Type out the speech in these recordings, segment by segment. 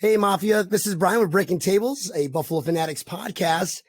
Hey, Mafia. This is Brian with Breaking Tables, a Buffalo Fanatics podcast.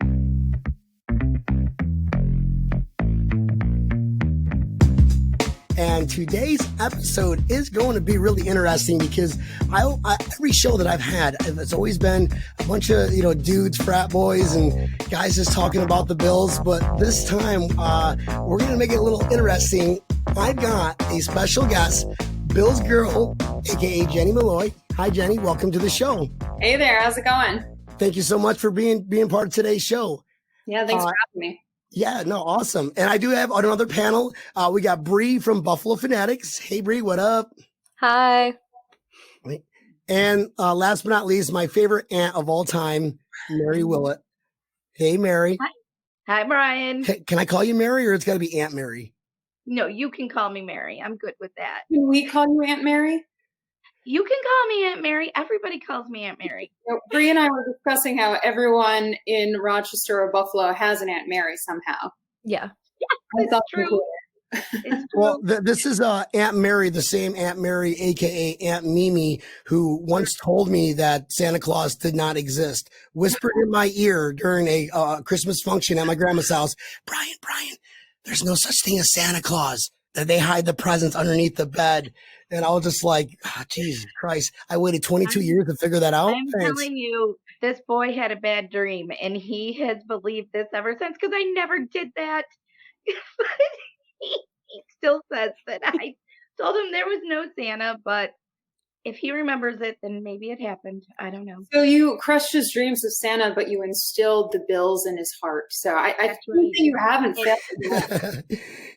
And today's episode is going to be really interesting because every show that I've had, it's always been a bunch of, dudes, frat boys, and guys just talking about the Bills. But this time, we're going to make it a little interesting. I've got a special guest, Bills girl, aka Jennie Malloy. Hi, Jennie. Welcome to the show. Hey there. How's it going? Thank you so much for being part of today's show. Yeah, thanks for having me. Yeah, no, awesome. And I do have on another panel, we got Brie from Buffalo Fanatics. Hey, Brie, what up? Hi. And last but not least, my favorite aunt of all time, Mary Willett. Hey, Mary. Hi, Brian. Hey, can I call you Mary, or it's got to be Aunt Mary? No, you can call me Mary. I'm good with that. Can we call you Aunt Mary? You can call me Aunt Mary. Everybody calls me Aunt Mary. Brie and I were discussing how everyone in Rochester or Buffalo has an Aunt Mary somehow. Yeah. I thought true. It's true. Well, this is Aunt Mary, the same Aunt Mary, a.k.a. Aunt Mimi, who once told me that Santa Claus did not exist. Whispered in my ear during a Christmas function at my grandma's house, Brian, there's no such thing as Santa Claus. That they hide the presents underneath the bed. And I was just like, Jesus Christ. I waited 22 years to figure that out. I'm telling you, this boy had a bad dream, and he has believed this ever since, because I never did that. he still says that I told him there was no Santa, but if he remembers it, then maybe it happened. I don't know. So you crushed his dreams of Santa, but you instilled the Bills in his heart. So I think that you haven't failed.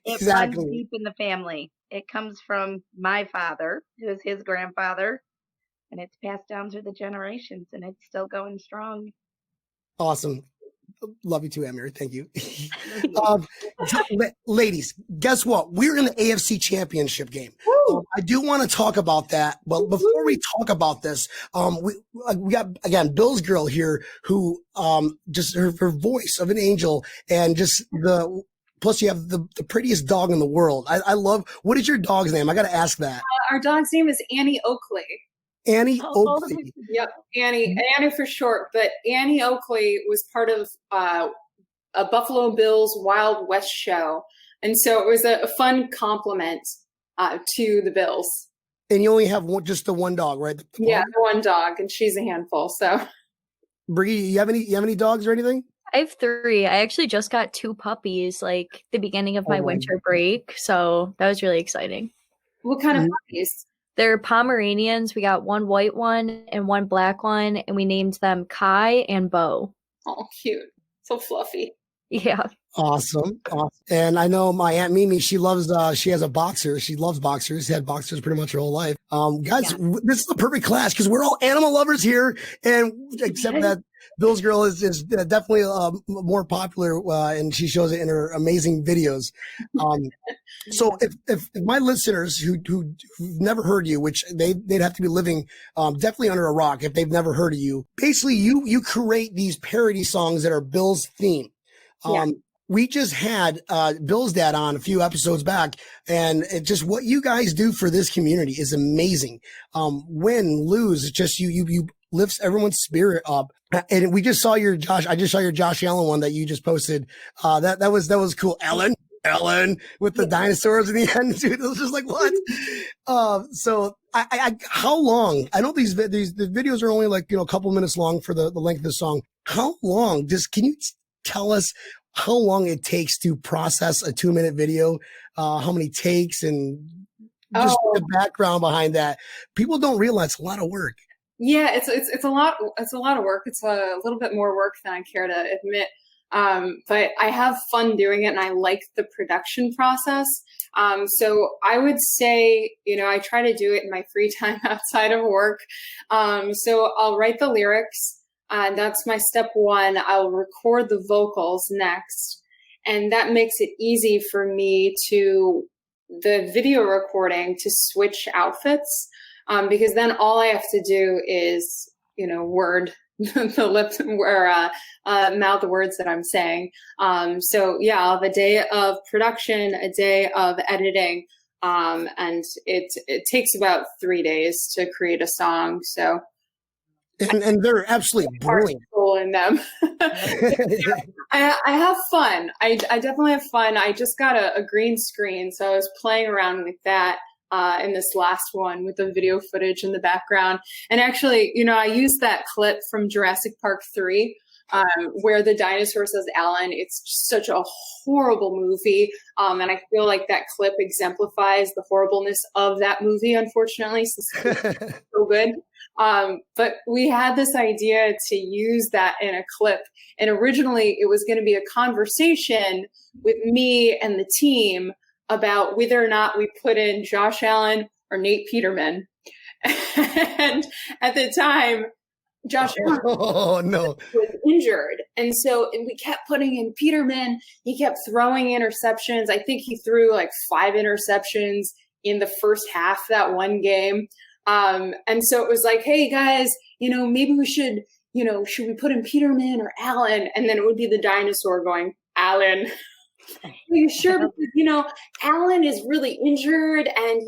It runs deep in the family. It comes from my father, who is his grandfather, and it's passed down through the generations, and it's still going strong. Awesome. Love you too, Amir. Thank you. Ladies, guess what? We're in the AFC Championship game. I do want to talk about that, but before we talk about this, we got, again, Bill's girl here who just her voice of an angel, and just plus you have the prettiest dog in the world. I love, what is your dog's name? I got to ask that. Our dog's name is Annie Oakley. Annie Oakley. Yep, Annie for short. But Annie Oakley was part of a Buffalo Bills Wild West show, and so it was a fun compliment to the Bills. And you only have just the one dog, right? The one dog, and she's a handful. So, Brie, you have any dogs or anything? I have 3. I actually just got 2 puppies, like the beginning of my winter break, so that was really exciting. What kind of puppies? They're Pomeranians. We got 1 white one and 1 black one, and we named them Kai and Bo. Oh, cute. So fluffy. Yeah. Awesome. And I know my Aunt Mimi, she has a boxer. She loves boxers. She had boxers pretty much her whole life. Guys, This is the perfect class because we're all animal lovers here. And except that Bill's girl is definitely more popular, and she shows it in her amazing videos. So if my listeners who've never heard you, which they'd have to be living definitely under a rock if they've never heard of you, basically you create these parody songs that are Bill's theme. We just had Bill's dad on a few episodes back, and it just what you guys do for this community is amazing. Win, lose, it's just you lifts everyone's spirit up. And we just saw I just saw your Josh Allen one that you just posted. That was cool. Ellen with the dinosaurs in the end, dude. It was just like, what? So I how long? I know the videos are only like, a couple minutes long for the length of the song. How long? Can you tell us how long it takes to process a 2-minute video, how many takes, and just the background behind that? People don't realize it's a lot of work. Yeah, it's a lot. It's a lot of work. It's a little bit more work than I care to admit. But I have fun doing it, and I like the production process. So I would say, I try to do it in my free time outside of work. So I'll write the lyrics. That's my step 1. I'll record the vocals next. And that makes it easy for me to the video recording to switch outfits. Because then all I have to do is, word the lips or mouth the words that I'm saying. So yeah, I'll have a day of production, a day of editing, and it takes about 3 days to create a song. So and they're absolutely brilliant in them. I have fun. I definitely have fun. I just got a green screen, so I was playing around with that in this last one with the video footage in the background. And actually, I used that clip from Jurassic Park 3 where the dinosaur says Alan. It's such a horrible movie. And I feel like that clip exemplifies the horribleness of that movie, unfortunately, since it's so good. But we had this idea to use that in a clip. And originally it was going to be a conversation with me and the team about whether or not we put in Josh Allen or Nate Peterman. And at the time, Josh Allen was injured. And so we kept putting in Peterman. He kept throwing interceptions. I think he threw like 5 interceptions in the first half that one game. And so it was like, hey guys, maybe we should we put in Peterman or Allen? And then it would be the dinosaur going, Allen. Are you sure? Because, Allen is really injured and,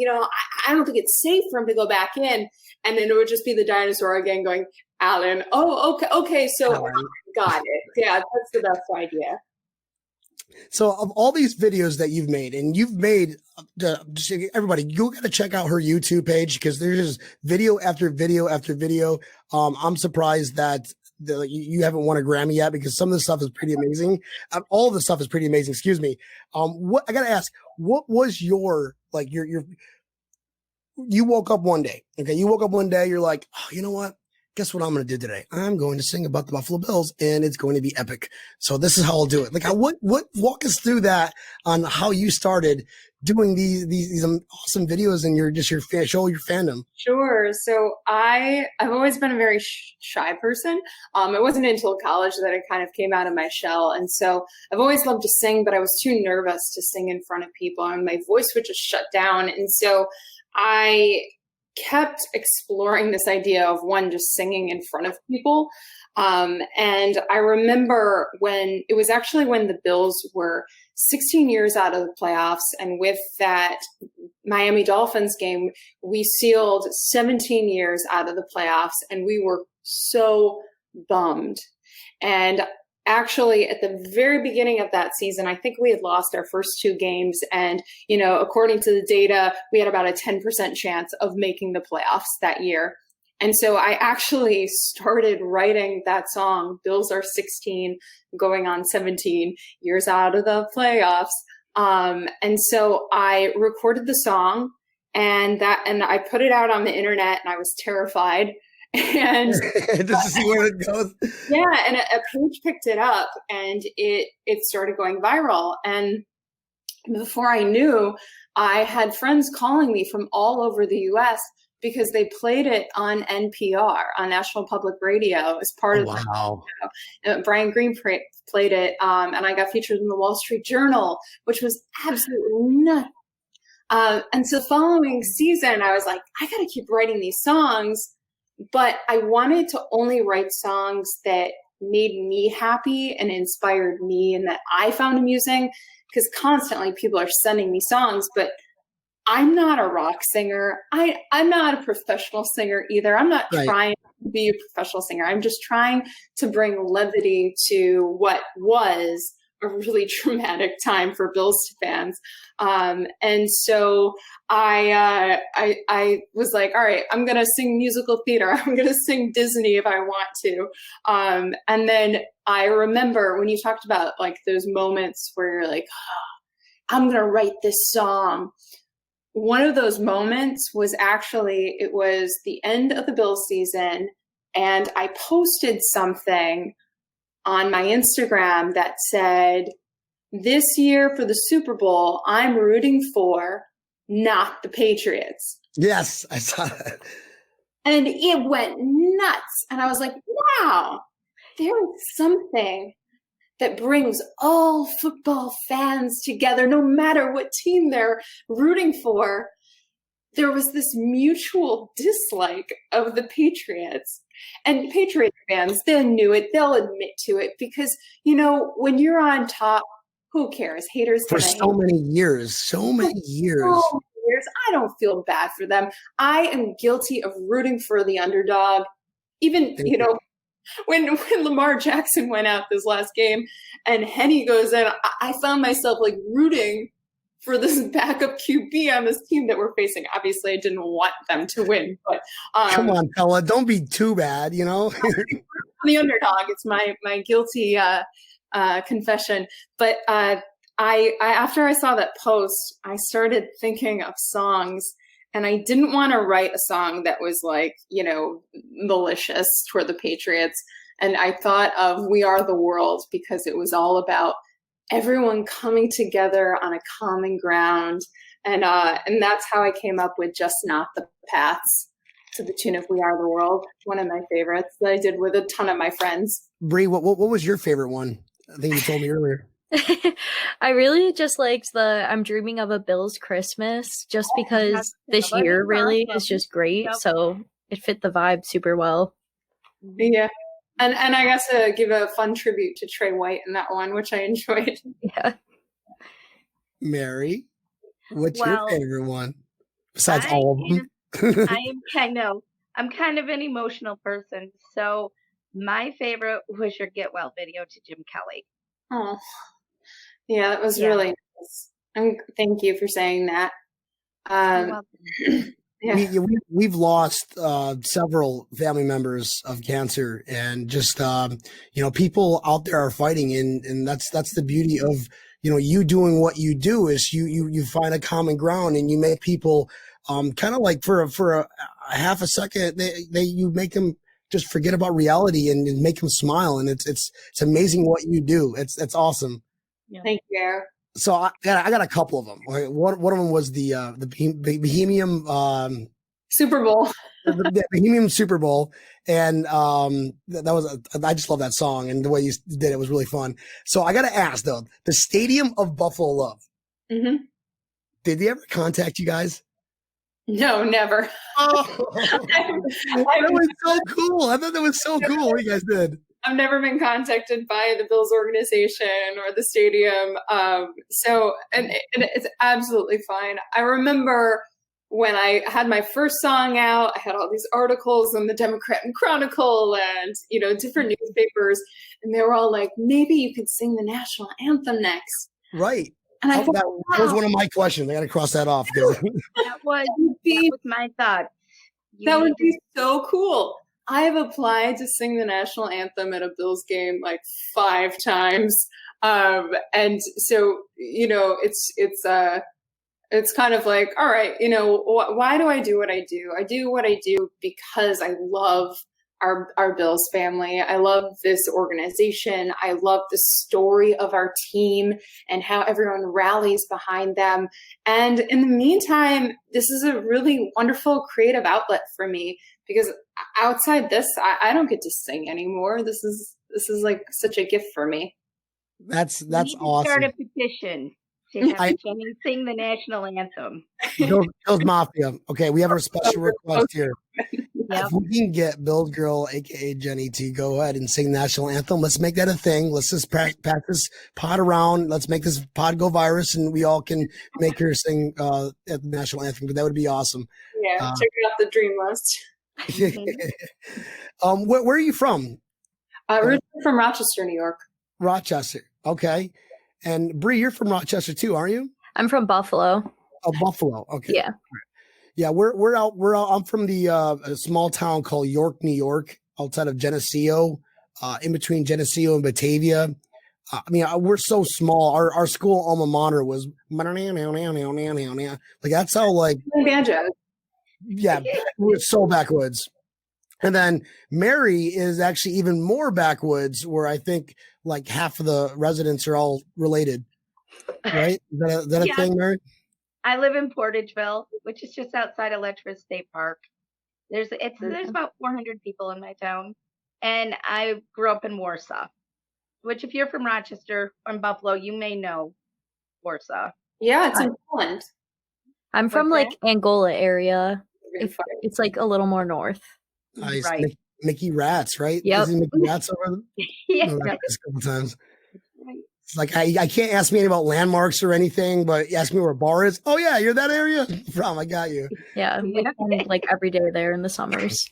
I don't think it's safe for him to go back in. And then it would just be the dinosaur again going, Allen. Oh, okay. So got it. Yeah, that's the best idea. So of all these videos that you've made, and you've made, everybody, you got to check out her YouTube page because there's just video after video after video. I'm surprised that you haven't won a Grammy yet because some of the stuff is pretty amazing. All of the stuff is pretty amazing. Excuse me. What I got to ask, what was you woke up one day. Okay. You woke up one day. You're like, oh, you know what? Guess what I'm going to do today? I'm going to sing about the Buffalo Bills and it's going to be epic. So this is how I'll do it. Like what walk us through that on how you started doing these awesome videos and your show your fandom. Sure. So I've always been a very shy person. It wasn't until college that I kind of came out of my shell. And so I've always loved to sing, but I was too nervous to sing in front of people and my voice would just shut down. And so I kept exploring this idea of just singing in front of people. And I remember when the Bills were 16 years out of the playoffs. And with that Miami Dolphins game, we sealed 17 years out of the playoffs and we were so bummed. And actually, at the very beginning of that season, I think we had lost our first 2 games. And, according to the data, we had about a 10% chance of making the playoffs that year. And so I actually started writing that song, Bills Are 16, going on 17 years out of the playoffs. And so I recorded the song and I put it out on the internet and I was terrified. And just to see where it goes. Yeah, and a page picked it up and it started going viral. And before I knew, I had friends calling me from all over the US because they played it on NPR, on National Public Radio, as part of wow. Brian Green played it, and I got featured in the Wall Street Journal, which was absolutely nuts. And so following season, I was like, I got to keep writing these songs. But I wanted to only write songs that made me happy and inspired me and that I found amusing, because constantly people are sending me songs, but I'm not a rock singer. I'm not a professional singer either. I'm not trying to be a professional singer. I'm just trying to bring levity to what was a really traumatic time for Bills fans. And so I was like, all right, I'm going to sing musical theater. I'm going to sing Disney if I want to. And then I remember when you talked about like those moments where you're like, oh, I'm going to write this song. One of those moments was it was the end of the Bills season. And I posted something on my Instagram that said, this year for the Super Bowl, I'm rooting for not the Patriots. Yes, I saw that. And it went nuts. And I was like, wow, there is something that brings all football fans together, no matter what team they're rooting for. There was this mutual dislike of the Patriots. And Patriot fans, they knew it. They'll admit to it because, when you're on top, who cares? Haters for so many years. I don't feel bad for them. I am guilty of rooting for the underdog even, when Lamar Jackson went out this last game and Henny goes in, I found myself like rooting for this backup QB on this team that we're facing. Obviously, I didn't want them to win, but come on, Pella, don't be too bad, the underdog. It's my guilty confession. But I after I saw that post, I started thinking of songs. And I didn't want to write a song that was like, malicious toward the Patriots. And I thought of We Are the World because it was all about everyone coming together on a common ground. And that's how I came up with Just Not the Pats to the tune of We Are the World. One of my favorites that I did with a ton of my friends. Brie, what was your favorite one? I think you told me earlier. I really just liked the I'm Dreaming of a Bill's Christmas just because this year really is just great. Yep. So it fit the vibe super well. Yeah. And I got to give a fun tribute to Trey White in that one, which I enjoyed. Yeah. Mary, what's your favorite one? Besides all of them. I'm kind of an emotional person. So my favorite was your Get Well video to Jim Kelly. Oh. Yeah, that was really nice. And thank you for saying that. We've lost several family members of cancer, and just people out there are fighting, and that's the beauty of you doing what you do is you find a common ground and you make people kind of like for a half a second you make them just forget about reality and make them smile, and it's amazing what you do. It's awesome. Yeah. Thank you. So I got a couple of them. One of them was the Bohemian Super Bowl. the Bohemian Super Bowl, and that was I just love that song, and the way you did it was really fun. So I got to ask though, the Stadium of Buffalo Love. Mm-hmm. Did they ever contact you guys? No, never. Oh, that was so cool. I thought that was so cool what you guys did. I've never been contacted by the Bills organization or the stadium. And it's absolutely fine. I remember when I had my first song out, I had all these articles in the Democrat and Chronicle and, different newspapers. And they were all like, maybe you could sing the national anthem next. Right. And I thought, that was one of my questions. I got to cross that off. That was my thought. That would be so cool. I have applied to sing the national anthem at a Bills game like 5 times. And so, it's kind of like, all right, why do I do what I do? I do what I do because I love our Bills family. I love this organization. I love the story of our team and how everyone rallies behind them. And in the meantime, this is a really wonderful creative outlet for me because outside this, I don't get to sing anymore. This is like such a gift for me. That's awesome. Start a petition to have Jennie sing the national anthem. Bills Mafia. Okay, we have a special request here. Yep. If we can get Bills Girl, aka Jennie, to go ahead and sing the national anthem, let's make that a thing. Let's just pass this pod around. Let's make this pod go virus, and we all can make her sing at the national anthem. But that would be awesome. Yeah, check out the dream list. Where are you from? Originally from Rochester, New York. Rochester. Okay. And Brie, you're from Rochester too, aren't you? I'm from Buffalo. Oh, Buffalo. Okay. Yeah. Yeah, we're out. I'm from the a small town called York, New York, outside of Geneseo, in between Geneseo and Batavia. We're so small. Our school alma mater was like that's how like yeah, we're so backwoods. And then Mary is actually even more backwoods, where I think like half of the residents are all related. Right? Is that a thing, Mary? I live in Portageville, which is just outside of Letchworth State Park. There's about 400 people in my town, and I grew up in Warsaw, which if you're from Rochester or Buffalo, you may know Warsaw. Yeah, it's in Poland. I'm from like Angola area. It's like a little more north. Nice. Right. Mickey Rats, right? Yep. Isn't Mickey Rats over there? Yeah. A couple times. It's like I can't ask me any about landmarks or anything, but ask me where a bar is. Oh yeah, you're that area from. I got you. Yeah, we spend like every day there in the summers.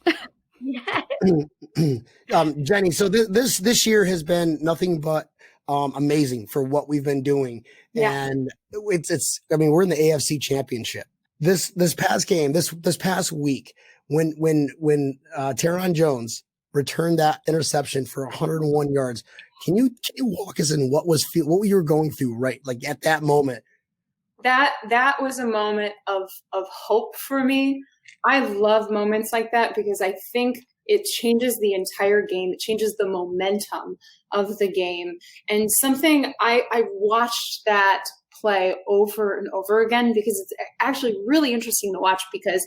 Jennie, so this year has been nothing but amazing for what we've been doing, and it's. I mean, we're in the AFC Championship. This past game, this past week, when Taron Jones returned that interception for 101 yards, can you walk us in what you were going through right like at that moment? That was a moment of hope for me. I love moments like that because I think it changes the entire game. It changes the momentum of the game. And something I watched that play over and over again because it's actually really interesting to watch because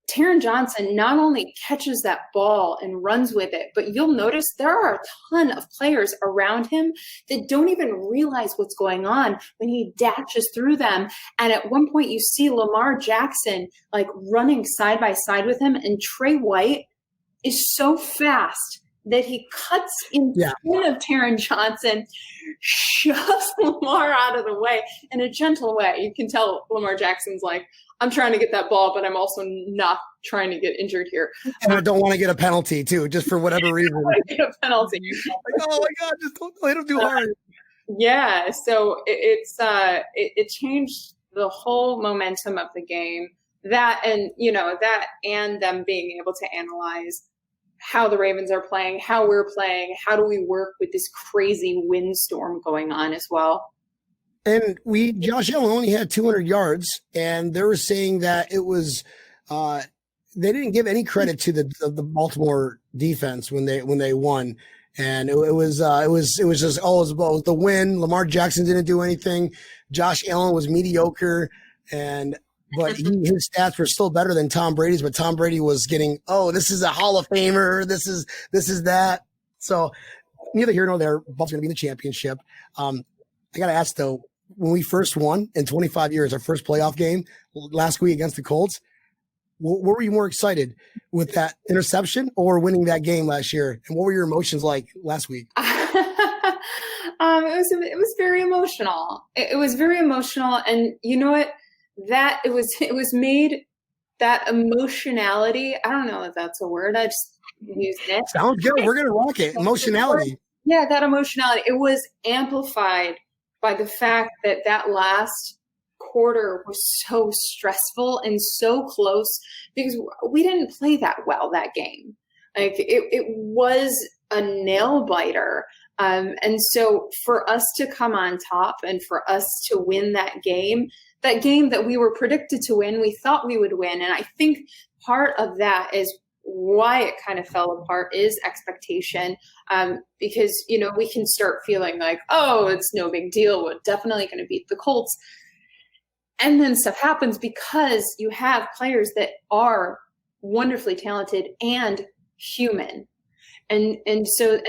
Taron Johnson not only catches that ball and runs with it, but you'll notice there are a ton of players around him that don't even realize what's going on when he dashes through them. And at one point you see Lamar Jackson like running side by side with him, and Trey White is so fast that he cuts in front of Taron Johnson, shoves Lamar out of the way in a gentle way. You can tell Lamar Jackson's like, I'm trying to get that ball, but I'm also not trying to get injured here. And I don't want to get a penalty too, just for whatever reason. I want to get a penalty. Like, oh my God, just don't hit him too hard. Yeah, so it changed the whole momentum of the game. That and them being able to analyze how the Ravens are playing, how we're playing, how do we work with this crazy windstorm going on as well. And Josh Allen only had 200 yards, and they were saying that it was they didn't give any credit to the Baltimore defense when they won, and it was just it was the win. Lamar Jackson didn't do anything. Josh Allen was mediocre, but his stats were still better than Tom Brady's. But Tom Brady was getting, this is a Hall of Famer. This is that. So neither here nor there. Buff's going to be in the championship. I got to ask though. When we first won in 25 years, our first playoff game last week against the Colts, what were you more excited with, that interception or winning that game last year? And what were your emotions like last week? It was very emotional. It was very emotional, and you know what? That it was made, that emotionality. I don't know if that's a word. I just used it. Sounds good. We're gonna rock it. Emotionality. Yeah, that emotionality. It was amplified by the fact that last quarter was so stressful and so close because we didn't play that well that game. Like it was a nail biter. And so for us to come on top and for us to win that game that we were predicted to win, we thought we would win. And I think part of that is why it kind of fell apart is expectation, because, we can start feeling like, it's no big deal. We're definitely going to beat the Colts. And then stuff happens because you have players that are wonderfully talented and human. And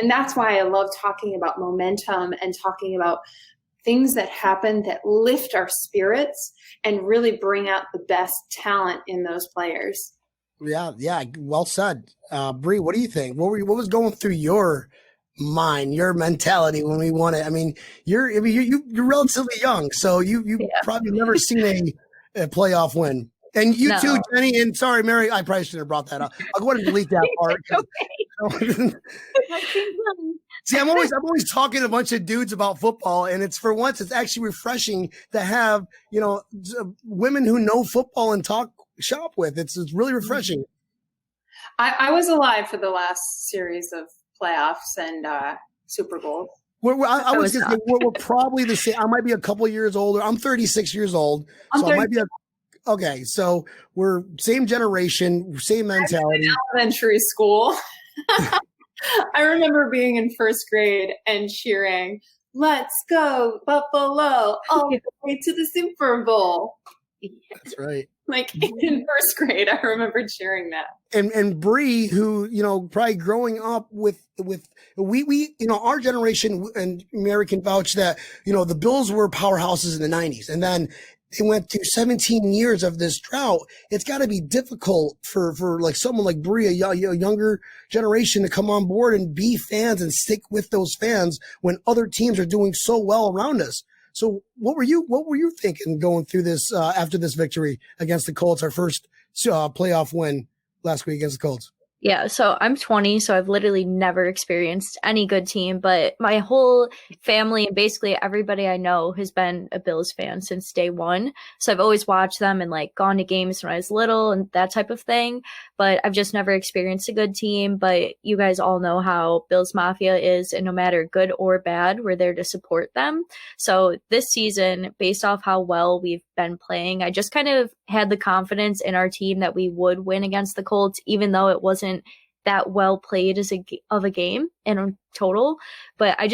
that's why I love talking about momentum and talking about things that happen that lift our spirits and really bring out the best talent in those players. Yeah. Well said. Brie, what do you think? What was going through your mind, your mentality when we won it? I mean, you're relatively young, so you've probably never seen a playoff win. And you too, Jennie. And sorry, Mary, I probably shouldn't have brought that up. I'll go ahead and delete that part. See, I'm always talking to a bunch of dudes about football, and it's it's actually refreshing to have, women who know football and talk shop with. It's really refreshing. I was alive for the last series of playoffs and Super Bowls. We're probably the same. I might be a couple years older. I'm 36 years old. I might be okay. So we're same generation, same mentality. Elementary school. I remember being in first grade and cheering, "Let's go Buffalo all the way to the Super Bowl." That's right. Like in first grade, I remember cheering that. And Brie, who, probably growing up with we our generation, and Mary can vouch that, the Bills were powerhouses in the 90s. And then they went through 17 years of this drought. It's got to be difficult for like someone like Brie, a younger generation, to come on board and be fans and stick with those fans when other teams are doing so well around us. So what were you thinking going through this after this victory against the Colts, our first playoff win last week against the Colts? Yeah, so I'm 20, so I've literally never experienced any good team, but my whole family and basically everybody I know has been a Bills fan since day one. So I've always watched them and like gone to games when I was little and that type of thing, but I've just never experienced a good team. But you guys all know how Bills Mafia is, and no matter good or bad, we're there to support them. So this season, based off how well we've been playing, I just kind of had the confidence in our team that we would win against the Colts, even though it wasn't that well played of a game in total. But I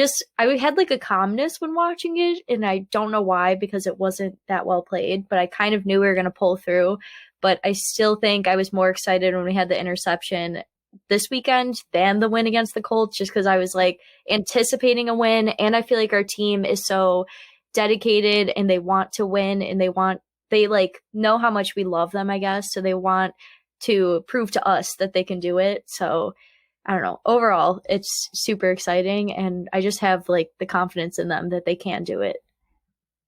had like a calmness when watching it, and I don't know why, because it wasn't that well played, but I kind of knew we were going to pull through. But I still think I was more excited when we had the interception this weekend than the win against the Colts, just because I was like anticipating a win. And I feel like our team is so dedicated and they want to win, and they like know how much we love them, I guess. So they want to prove to us that they can do it. So I don't know. Overall, it's super exciting, and I just have like the confidence in them that they can do it.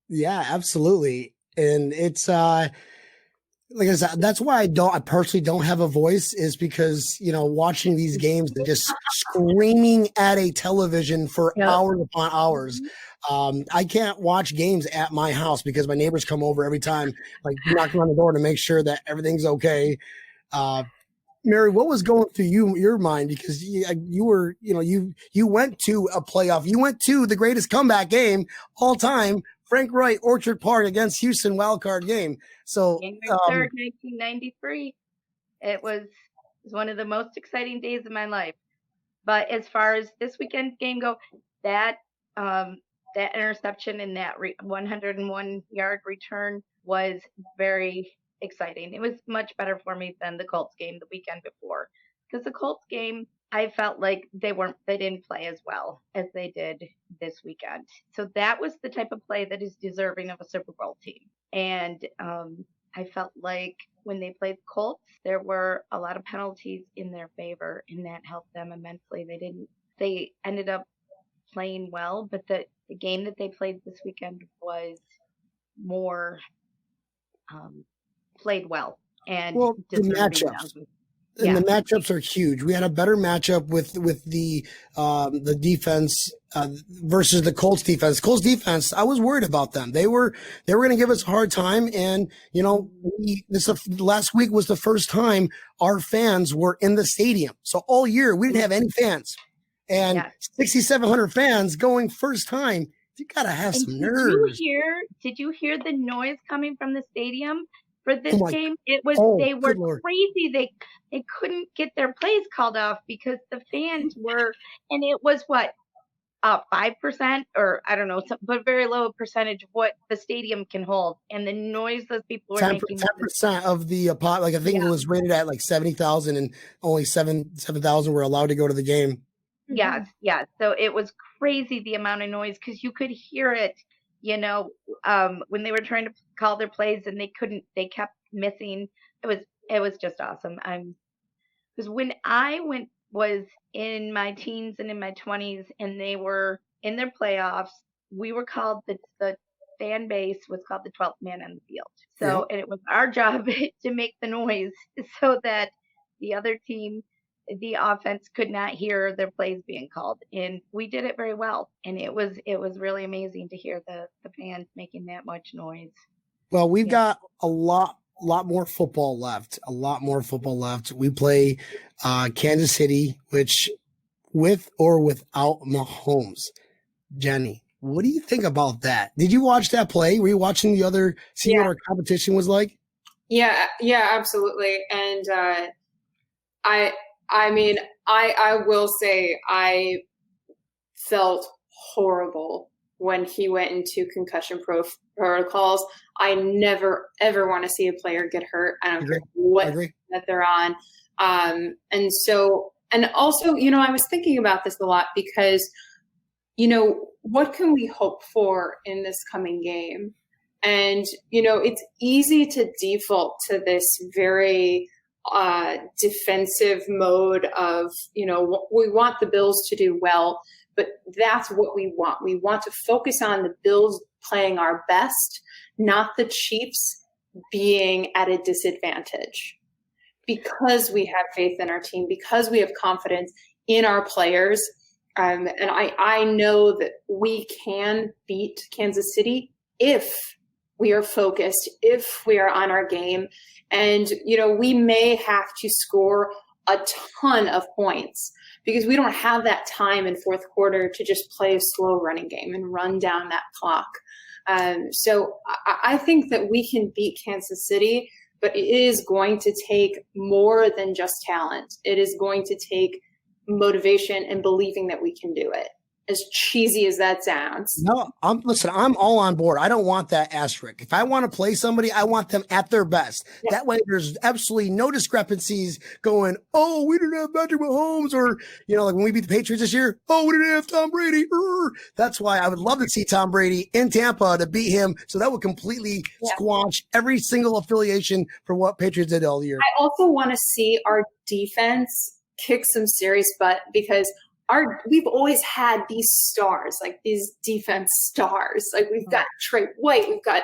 Yeah, absolutely. And it's like I said, that's why I personally don't have a voice, is because, watching these games and just screaming at a television for hours upon hours. I can't watch games at my house because my neighbors come over every time, like knocking on the door to make sure that everything's okay. Mary, what was going through your mind? Because you were, you went to a playoff. You went to the greatest comeback game all time, Frank Wright, Orchard Park against Houston wildcard game. So January 3rd, 1993. It was one of the most exciting days of my life. But as far as this weekend's game go, that interception and that 101-yard return was very exciting. It was much better for me than the Colts game the weekend before, because the Colts game, I felt like they didn't play as well as they did this weekend. So that was the type of play that is deserving of a Super Bowl team. And I felt like when they played the Colts, there were a lot of penalties in their favor, and that helped them immensely. They ended up playing well, but the game that they played this weekend was more played well. And the matchups. And the matchups are huge. We had a better matchup with the defense versus the Colts defense. Colts defense, I was worried about them. They were going to give us a hard time, and last week was the first time our fans were in the stadium. So all year we didn't have any fans, and 6,700 fans going first time. You gotta have some nerves. Did you hear the noise coming from the stadium for this game? It was they were crazy. They couldn't get their plays called off because the fans were, and it was 5% or I don't know, but very low percentage of what the stadium can hold, and the noise those people were making. 10% of the pot, like I think it was rated at like 70,000, and only 7,000 were allowed to go to the game. Yes. So it was crazy the amount of noise, because you could hear it, when they were trying to call their plays and they kept missing. It was just awesome. Because when I was in my teens and in my 20s, and they were in their playoffs, we were called the fan base was called the 12th man on the field. So, and it was our job to make the noise so that the other team, the offense, could not hear their plays being called, and we did it very well. And it was really amazing to hear the fans making that much noise. Well, we've got a lot more football left. We play Kansas City, which with or without Mahomes. Jennie, what do you think about that? Did you watch that play? Were you watching the other, see what our competition was like? Yeah, absolutely. And I mean, I will say I felt horrible when he went into concussion protocols. I never, ever want to see a player get hurt. I don't care what that they're on. And also, I was thinking about this a lot because, what can we hope for in this coming game? And, it's easy to default to this very defensive mode of, we want the Bills to do well, but that's what we want. We want to focus on the Bills playing our best, not the Chiefs being at a disadvantage. because we have faith in our team, because we have confidence in our players. And I know that we can beat Kansas City if we are focused, if we are on our game. And, we may have to score a ton of points because we don't have that time in fourth quarter to just play a slow running game and run down that clock. So I think that we can beat Kansas City, but it is going to take more than just talent. It is going to take motivation and believing that we can do it. As cheesy as that sounds. No, I'm all on board. I don't want that asterisk. If I want to play somebody, I want them at their best. Yeah. That way there's absolutely no discrepancies going, oh, we didn't have Patrick Mahomes, or, like when we beat the Patriots this year, oh, we didn't have Tom Brady. That's why I would love to see Tom Brady in Tampa to beat him. So that would completely squash every single affiliation for what Patriots did all year. I also want to see our defense kick some serious butt because we've always had these stars, like these defense stars. Like we've got Trey White, we've got,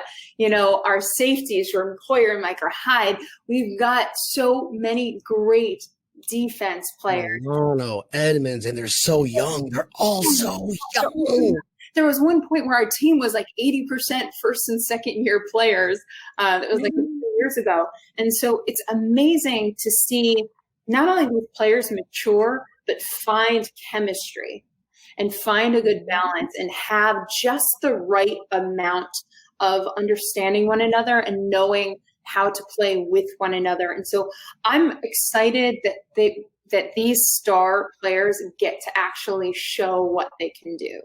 our safeties, Jordan Poyer and Micah Hyde. We've got so many great defense players. No, Edmonds, and they're so young. They're all so young. There was one point where our team was like 80% first and second year players. That was like 2 years ago. And so it's amazing to see not only these players mature, but find chemistry and find a good balance and have just the right amount of understanding one another and knowing how to play with one another. And so I'm excited that these star players get to actually show what they can do.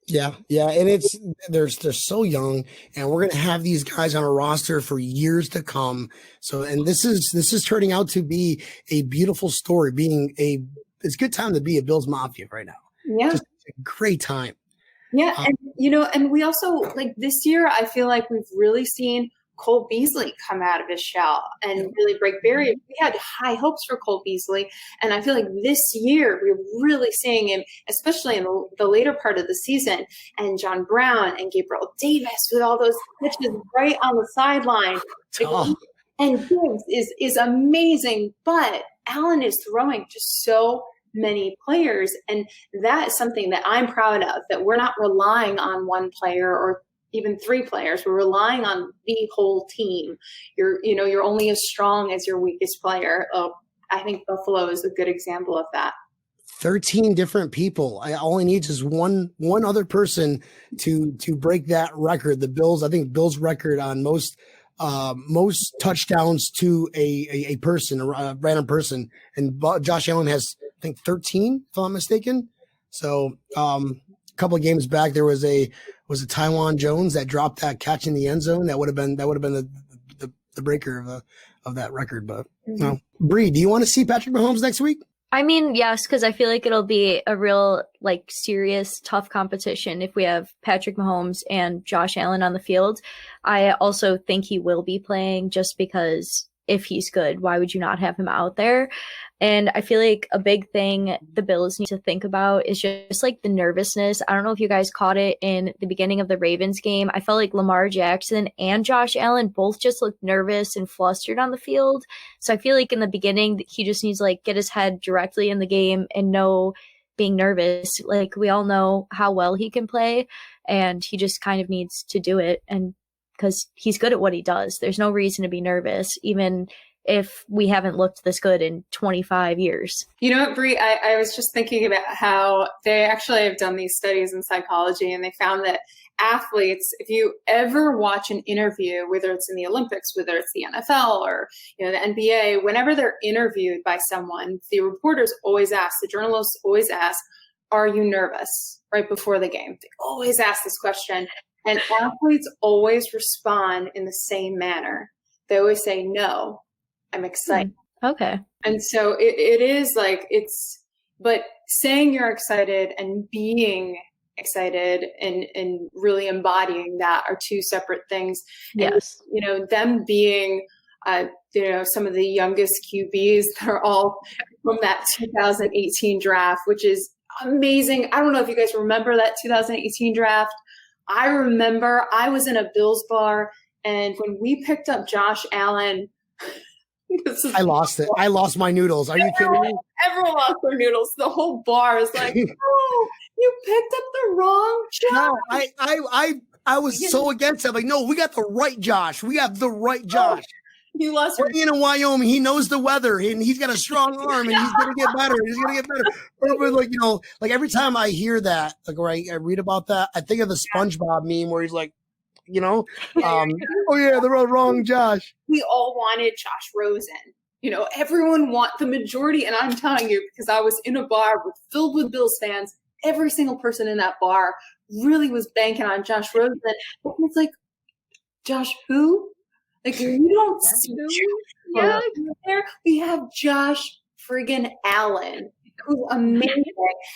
Yeah. And they're so young, and we're going to have these guys on a roster for years to come. So, and this is turning out to be a beautiful story, it's a good time to be a Bills Mafia right now. Yeah. Just a great time. Yeah. And we also, like this year, I feel like we've really seen Cole Beasley come out of his shell and really break barriers. We had high hopes for Cole Beasley, and I feel like this year we're really seeing him, especially in the later part of the season, and John Brown and Gabriel Davis with all those pitches right on the sideline. And Gibbs is amazing, but Allen is throwing to so many players, and that is something that I'm proud of, that we're not relying on one player or even three players. We're relying on the whole team. You're only as strong as your weakest player. I think Buffalo is a good example of that. 13 different people. All he needs is one other person to break that record. The Bills, I think Bills record on most touchdowns to a person, a random person. And Josh Allen has, I think, 13, if I'm not mistaken. So a couple of games back, there was a Tywan Jones that dropped that catch in the end zone. That would have been the breaker of that record. But no. Brie, do you want to see Patrick Mahomes next week? I mean, yes, because I feel like it'll be a real, serious, tough competition if we have Patrick Mahomes and Josh Allen on the field. I also think he will be playing just because if he's good, why would you not have him out there? And I feel like a big thing the Bills need to think about is just the nervousness. I don't know if you guys caught it in the beginning of the Ravens game. I felt like Lamar Jackson and Josh Allen both just looked nervous and flustered on the field. So I feel like in the beginning, he just needs to get his head directly in the game and know being nervous. We all know how well he can play, and he just kind of needs to do it. And because he's good at what he does, there's no reason to be nervous, even if we haven't looked this good in 25 years. You know what, Brie, I was just thinking about how they actually have done these studies in psychology, and they found that athletes, if you ever watch an interview, whether it's in the Olympics, whether it's the NFL or the NBA, whenever they're interviewed by someone, the reporters always ask, the journalists always ask, are you nervous right before the game? They always ask this question. And athletes always respond in the same manner. They always say, no, I'm excited. Okay. And so it is but saying you're excited and being excited and really embodying that are two separate things. Yes. And, them being, some of the youngest QBs that are all from that 2018 draft, which is amazing. I don't know if you guys remember that 2018 draft. I remember I was in a Bills bar, and when we picked up Josh Allen, I lost it. I lost my noodles. Are you kidding me? Everyone lost their noodles. The whole bar is like, oh, you picked up the wrong Josh. No, I was so against it. I'm like, no, we got the right Josh. We have the right Josh. You lost We're in Wyoming. He knows the weather, and he's got a strong arm, and he's gonna get better. He's gonna get better. But like, you know, like every time I hear that, like, or I read about that, I think of the SpongeBob meme where he's like, you know, oh yeah, the wrong Josh. We all wanted Josh Rosen. You know, everyone the majority, and I'm telling you, because I was in a bar filled with Bills fans, every single person in that bar really was banking on Josh Rosen. But it's like, Josh who? Like, you don't see Josh there. We have Josh friggin' Allen, who's amazing.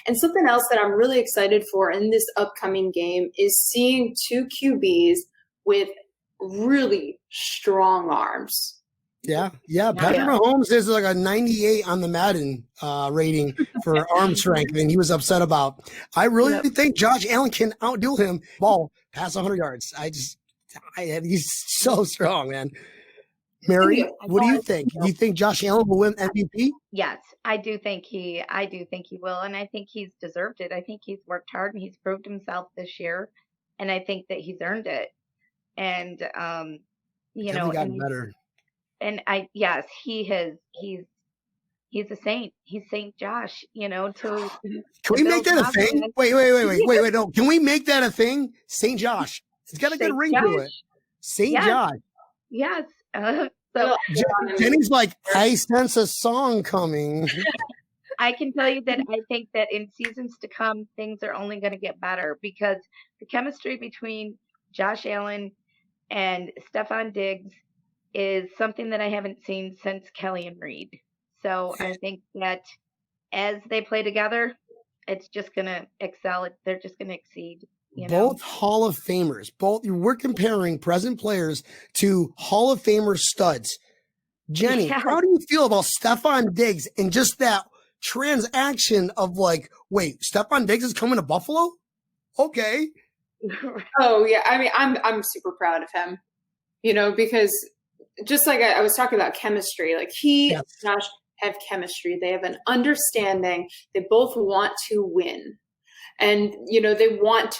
And something else that I'm really excited for in this upcoming game is seeing two QBs with really strong arms. Yeah. Patrick Mahomes is like a 98 on the Madden rating for arm strength, and he was upset about. I really think Josh Allen can outdo him. Ball past 100 yards. He's so strong, man. Mary, what do you think? Do you think Josh Allen will win MVP? Yes, I do think he will, and I think he's deserved it. I think he's worked hard and he's proved himself this year, and I think that he's earned it. And you know, gotten better. And he has. He's a saint. He's Saint Josh, you know. Can we make that a thing? Wait. No, can we make that a thing? Saint Josh. It's got a good ring to it. Saint Josh. Yes. So Jennie's like, I sense a song coming. I can tell you that I think that in seasons to come, things are only going to get better because the chemistry between Josh Allen and Stephon Diggs is something that I haven't seen since Kelly and Reed. So I think that as they play together, it's just going to excel. They're just going to exceed. You know? Both Hall of Famers. We're comparing present players to Hall of Famer studs. Jennie, how do you feel about Stephon Diggs and just that transaction of like, wait, Stephon Diggs is coming to Buffalo? Okay. Oh yeah, I mean, I'm super proud of him. You know, because just like I was talking about chemistry, like and Josh have chemistry. They have an understanding. They both want to win. And, you know, they want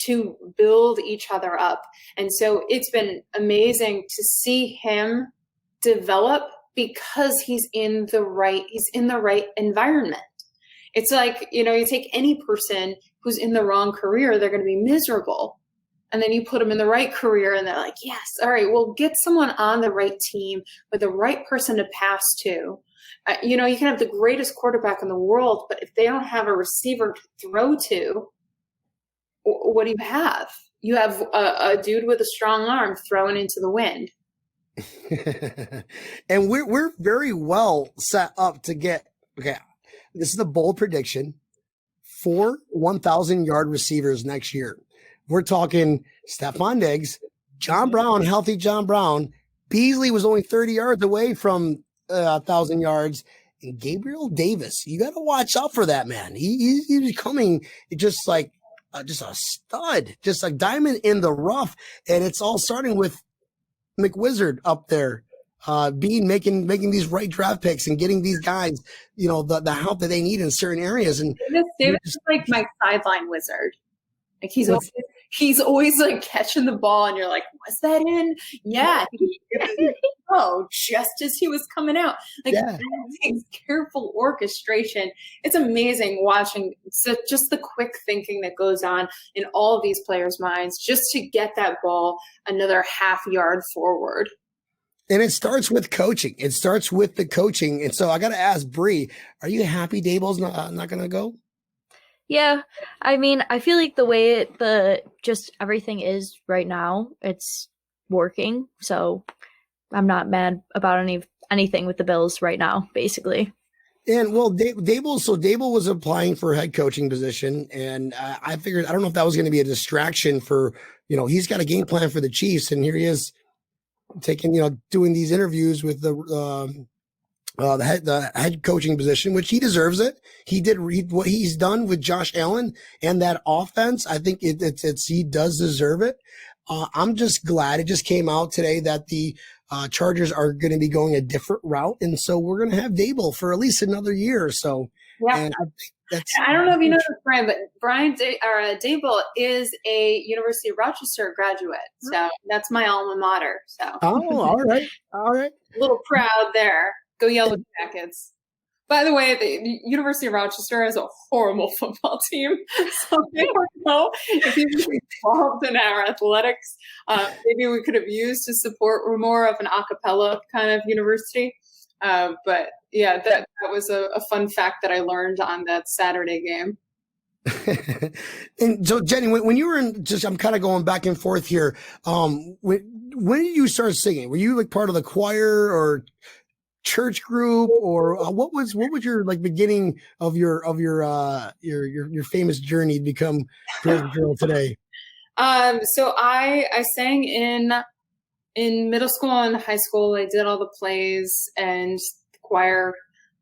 to build each other up. And so it's been amazing to see him develop because he's in the right environment. It's like, you know, you take any person who's in the wrong career, they're going to be miserable. And then you put them in the right career and they're like, yes, all right, well, get someone on the right team with the right person to pass to. You know, you can have the greatest quarterback in the world, but if they don't have a receiver to throw to, what do you have? You have a dude with a strong arm throwing into the wind. And we're very well set up to get, okay, this is the bold prediction, 4 1,000-yard receivers next year. We're talking Stephon Diggs, John Brown, healthy John Brown. Beasley was only 30 yards away from 1,000 yards. And Gabriel Davis, you got to watch out for that man. He's becoming just like just a stud, just a diamond in the rough. And it's all starting with McWizard up there, making these right draft picks and getting these guys, you know, the help that they need in certain areas. And Davis is like my sideline wizard. Like he's always like catching the ball, and you're like, was that in? Yeah. Oh, just as he was coming out. Like careful orchestration. It's amazing watching just the quick thinking that goes on in all of these players' minds just to get that ball another half yard forward. And it starts with coaching. It starts with the coaching. And so I got to ask Brie, are you happy Daboll's not going to go? Yeah, I mean, I feel like the way just everything is right now, it's working. So I'm not mad about anything with the Bills right now, basically. And well, Daboll was applying for a head coaching position, and I figured, I don't know if that was going to be a distraction for, you know, he's got a game plan for the Chiefs, and here he is doing these interviews with the head coaching position, which he deserves it. He did what he's done with Josh Allen and that offense. I think he does deserve it. I'm just glad it just came out today that the Chargers are going to be going a different route. And so we're going to have Dable for at least another year or so. Yeah. And I think that's, I don't know if you know this, Brian, but Dable is a University of Rochester graduate. So that's my alma mater. So all right. All right. A little proud there. Go Yellow Jackets. By the way, the University of Rochester has a horrible football team. So I don't know if he was involved in our athletics. Maybe we could have used to support more of an a cappella kind of university. But yeah, that was a fun fact that I learned on that Saturday game. And so, Jennie, when you were I'm kind of going back and forth here. When did you start singing? Were you like part of the choir or church group, or what was your like beginning of your famous journey to become Prairie Girl today? So I sang in middle school and high school. I did all the plays and the choir.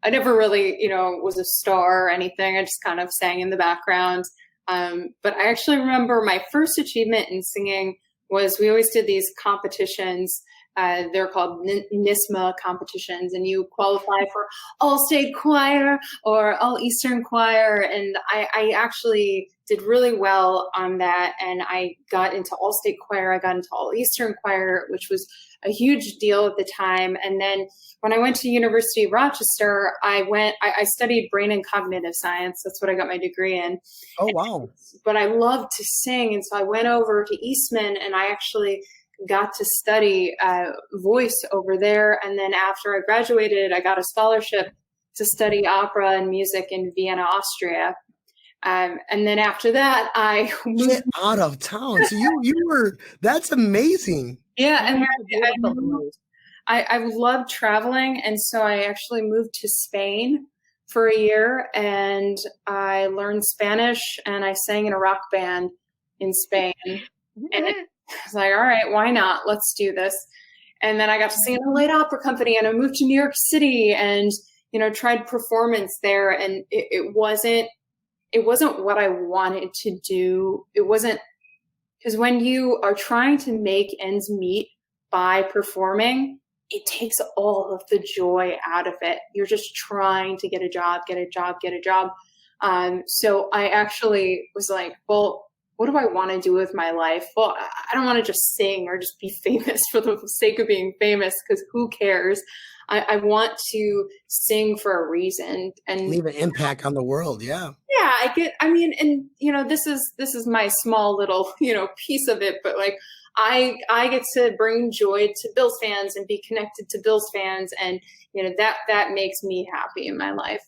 I never really, was a star or anything. I just kind of sang in the background. But I actually remember my first achievement in singing was we always did these competitions. They're called NISMA competitions, and you qualify for All-State Choir or All-Eastern Choir. And I actually did really well on that, and I got into All-State Choir. I got into All-Eastern Choir, which was a huge deal at the time. And then when I went to University of Rochester, I studied brain and cognitive science. That's what I got my degree in. Oh, wow. But I loved to sing, and so I went over to Eastman, and I actually got to study voice over there. And then after I graduated, I got a scholarship to study opera and music in Vienna, Austria. And then after that, I moved out of town. So you were, that's amazing. Yeah. And I love traveling. And so I actually moved to Spain for a year, and I learned Spanish, and I sang in a rock band in Spain. And I was like, all right, why not? Let's do this. And then I got to sing in a light opera company, and I moved to New York City and, tried performance there. And it wasn't what I wanted to do. It wasn't, because when you are trying to make ends meet by performing, it takes all of the joy out of it. You're just trying to get a job. So I actually was like, well, what do I want to do with my life? Well, I don't want to just sing or just be famous for the sake of being famous, because who cares? I want to sing for a reason and leave an impact on the world. Yeah. Yeah, this is my small little, piece of it, but like I get to bring joy to Bills fans and be connected to Bills fans. And, that makes me happy in my life.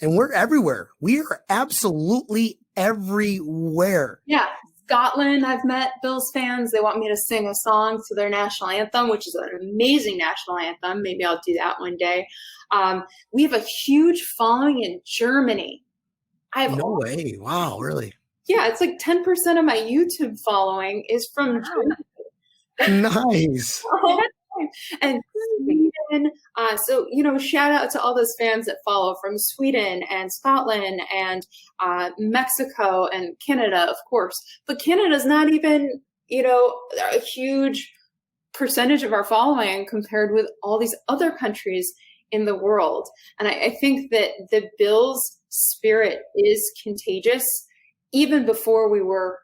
And we're everywhere. We are absolutely everywhere. Yeah. Scotland, I've met Bills fans. They want me to sing a song to their national anthem, which is an amazing national anthem. Maybe I'll do that one day. We have a huge following in Germany. No way. Wow, really? Yeah, it's like 10% of my YouTube following is from Germany. Nice. And Sweden. So, shout out to all those fans that follow from Sweden and Scotland and Mexico and Canada, of course. But Canada's not even, a huge percentage of our following compared with all these other countries in the world. And I think that the Bills spirit is contagious, even before we were,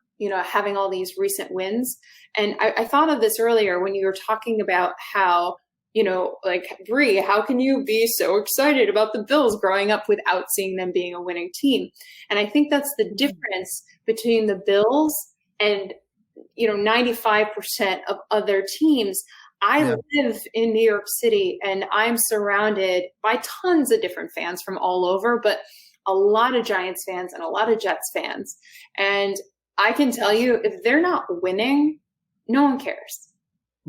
having all these recent wins. And I thought of this earlier when you were talking about how, like, Brie, how can you be so excited about the Bills growing up without seeing them being a winning team? And I think that's the difference between the Bills and, 95% of other teams. I live in New York City, and I'm surrounded by tons of different fans from all over, but a lot of Giants fans and a lot of Jets fans. And I can tell you, if they're not winning, no one cares.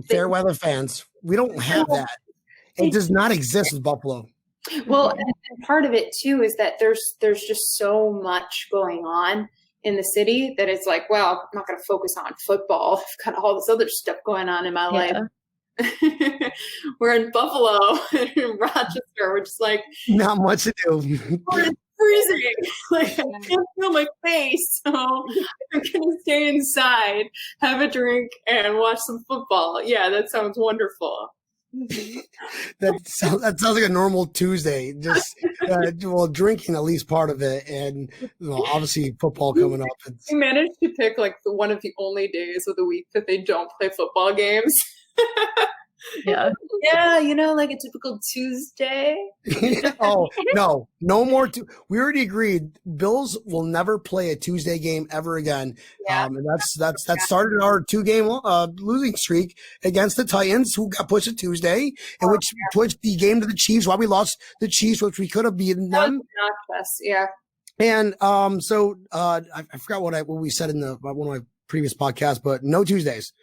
Fair weather fans, we don't have that. It does not exist with Buffalo. Well, and part of it too is that there's just so much going on in the city that it's like, well, I'm not going to focus on football. I've got all this other stuff going on in my life. We're in Buffalo, in Rochester. We're just like, not much to do. It's freezing. Like, I can't feel my face, so I'm gonna stay inside, have a drink, and watch some football. Yeah, that sounds wonderful. That sounds like a normal Tuesday. Just drinking at least part of it, and obviously football coming up. We managed to pick like one of the only days of the week that they don't play football games. Yeah. Yeah, like a typical Tuesday. Oh, no more. We already agreed. Bills will never play a Tuesday game ever again. Yeah. And that started our 2-game losing streak against the Titans, who got pushed to Tuesday, and which pushed the game to the Chiefs. Why we lost the Chiefs, which we could have beaten them. Yeah. And so I forgot what we said in one of my previous podcasts, but no Tuesdays.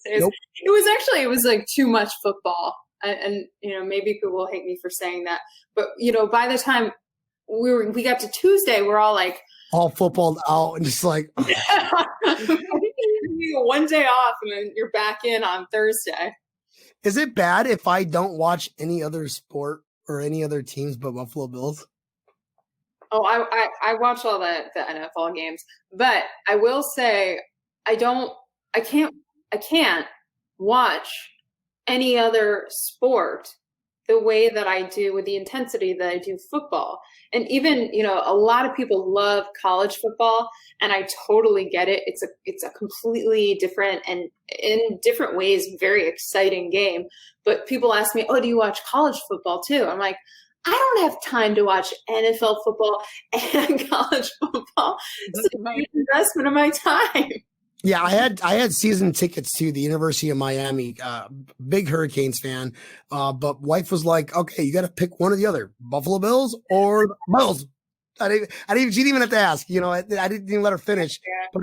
Nope. It was like too much football, and maybe people will hate me for saying that, but by the time we got to Tuesday, we're all like all footballed out and just like one day off, and then you're back in on Thursday. Is it bad if I don't watch any other sport or any other teams but Buffalo Bills? Oh, I watch all the NFL games, but I will say I can't watch any other sport the way that I do, with the intensity that I do football. And even, a lot of people love college football, and I totally get it. It's a completely different and in different ways, very exciting game. But people ask me, oh, do you watch college football too? I'm like, I don't have time to watch NFL football and college football. It's a huge investment of my time. Yeah, I had season tickets to the University of Miami. Big Hurricanes fan, but wife was like, "Okay, you got to pick one or the other: Buffalo Bills or Bills." She didn't even have to ask. I didn't even let her finish. Yeah. But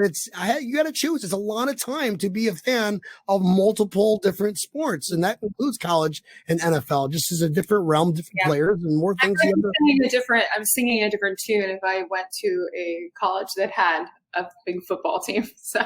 you got to choose. It's a lot of time to be a fan of multiple different sports, and that includes college and NFL. Just as a different realm, different players, and more things. I'm singing a different tune if I went to a college that had a big football team. So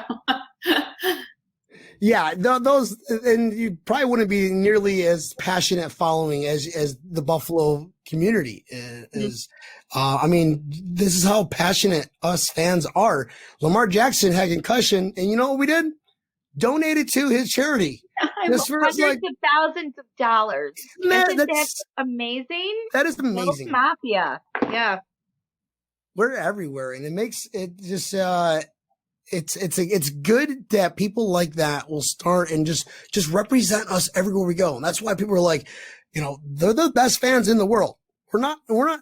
yeah, those, and you probably wouldn't be nearly as passionate following as the Buffalo community is. I mean, this is how passionate us fans are. Lamar Jackson had concussion, and you know what we did? Donated to his charity. Hundreds of thousands of dollars. Isn't that amazing? That is amazing. Mafia. Yeah. We're everywhere, and it makes it just it's good that people like that will start and just represent us everywhere we go. And that's why people are like, they're the best fans in the world. We're not the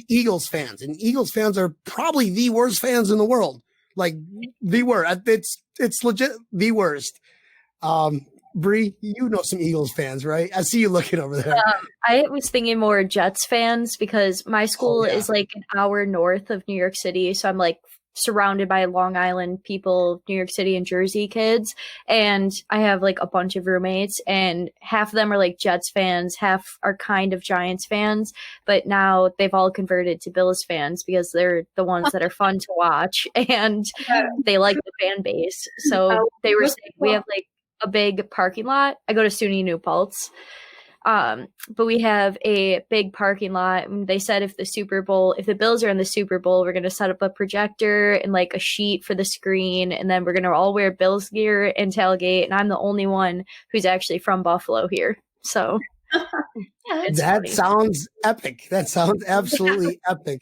Eagles fans, and Eagles fans are probably the worst fans in the world. Like the worst. It's legit the worst. Brie, you know some Eagles fans, right? I see you looking over there. I was thinking more Jets fans because my school is like an hour north of New York City. So I'm like surrounded by Long Island people, New York City and Jersey kids. And I have like a bunch of roommates, and half of them are like Jets fans, half are kind of Giants fans. But now they've all converted to Bills fans because they're the ones that are fun to watch and they like the fan base. So they were saying we have like a big parking lot. I go to SUNY New Paltz. But we have a big parking lot. And they said if the Bills are in the Super Bowl, we're going to set up a projector and like a sheet for the screen. And then we're going to all wear Bills gear and tailgate. And I'm the only one who's actually from Buffalo here. So that sounds epic. That sounds absolutely epic.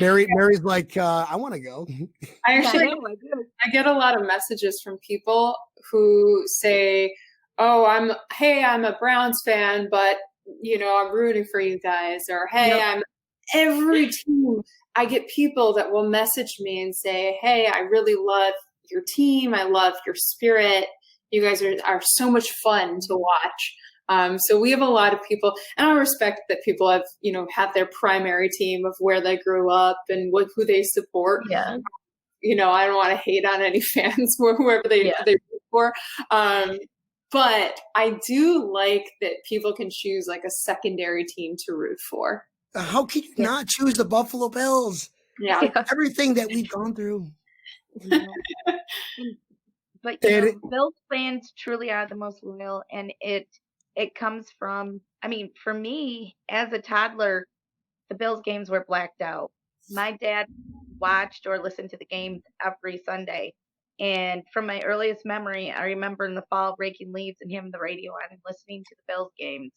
Mary's like, I want to go. I get a lot of messages from people who say, oh, I'm a Browns fan, but I'm rooting for you guys. Or hey, I'm every team. I get people that will message me and say, hey, I really love your team. I love your spirit. You guys are so much fun to watch. So we have a lot of people, and I respect that people have their primary team of where they grew up and who they support. Yeah. I don't want to hate on any fans whoever they root for. But I do like that people can choose like a secondary team to root for. How can you not choose the Buffalo Bills? Yeah. Everything that we've gone through. But Bills fans truly are the most loyal, and it comes from, for me as a toddler, the Bills games were blacked out. My dad watched or listened to the games every Sunday. And from my earliest memory, I remember in the fall raking leaves and having the radio on and listening to the Bills games.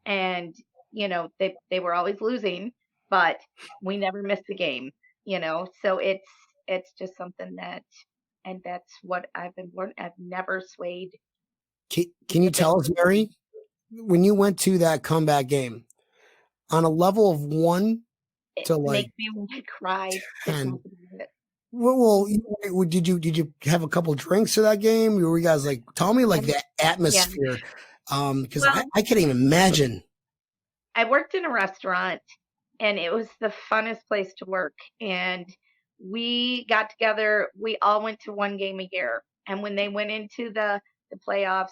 And, they were always losing, but we never missed a game, so it's just something and that's what I've been learning. I've never swayed. Can you tell us, Mary, when you went to that comeback game on a level of 1 to like makes me want to cry. 10? Well, did you have a couple drinks to that game? Were you guys like, tell me like the atmosphere? Because I can't even imagine. I worked in a restaurant and it was the funnest place to work. And we got together, we all went to one game a year. And when they went into the playoffs,